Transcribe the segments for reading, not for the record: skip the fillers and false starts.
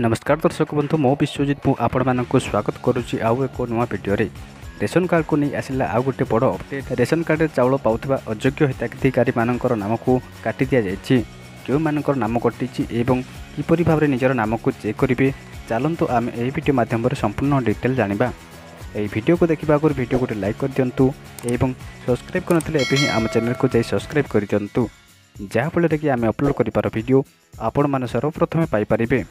नमस्कार दर्शक बंधु मो विश्वजित आपण मानक स्वागत करुच्ची आउ एक नुआ भिडियो रेशन कार्ड को नहीं आसला आउ गोटे बड़ अपडेट। रेशन कार्ड चाउल पाउथिबा अयोग्य हिताधिकारी मानकर नाम को काटी दिया जायछि। केउ मानकर नाम कटिछि एवं किपरि भाबरे निजर नाम को चेक करिवे चलंतु आमे एही वीडियो माध्यम संपूर्ण डिटेल जानिबा। एही वीडियो को देखिबा आगर वीडियो को लाइक कर दियंतु एवं सब्सक्राइब करनथिले एबे ही आम चैनल को जाई सब्सक्राइब कर दियंतु जहाँफल कि आम अपलोड कर वीडियो आपण मैंने सर्वप्रथमे पाइपर।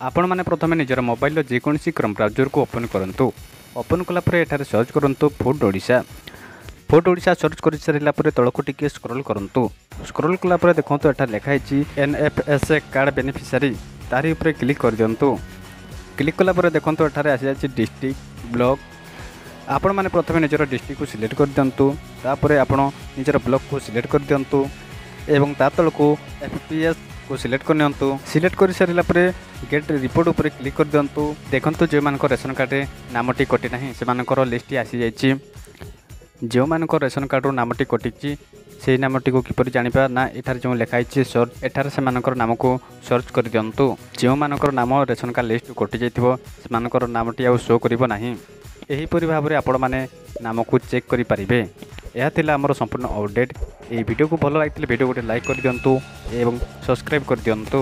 आपण मैंने प्रथम निजर मोबाइल जेकोसी क्रम ब्राउजर को ओपन करूँ। ओपन कलापर एठारे सर्च करूँ फूड ओडिशा सर्च कर सारापर तलक टिके स्क्रॉल करूँ। स्क्रॉल कलापर देखो एठार लिखाई NFSA कार्ड बेनिफिशियरी तारी ऊपर क्लिक कर दिंतु। क्लिक कलापर देखो एठार आसी जाए डिस्ट्रिक्ट ब्लॉक। आपण मैंने प्रथम निजर डिस्ट्रिक्ट को सिलेक्ट कर दिंतु। तापर आपण निजर ब्लॉक को सिलेक्ट कर दिंतु एवं ता तल को FPS को सिलेक्ट कर नियंतु। सिलेक्ट कर सारा पर गेट रिपोर्ट उपर क्लिक कर दिंतु। देखंतु जो मान रेशन कार्ड नामटी कटि ना से लिस्ट आसी जाइए। जो मान रेशन कार्ड नामटी कटि से नामटी को किपर जानिबा ना एठार जो लिखाई सर्च एठार से नाम को सर्च कर दिंतु। जो मान नाम रेशन कार्ड लिस्ट कटि जाइथिबो से मानकर नामटी आ शो करिवो नाही। एहीपरि भाव में आपण मैंने नाम को चेक करें। यह थिला हमर संपूर्ण अपडेट। ये वीडियो को भल लगी वीडियो गोटे लाइक कर दियंतु एवं सब्सक्राइब कर दियंतु।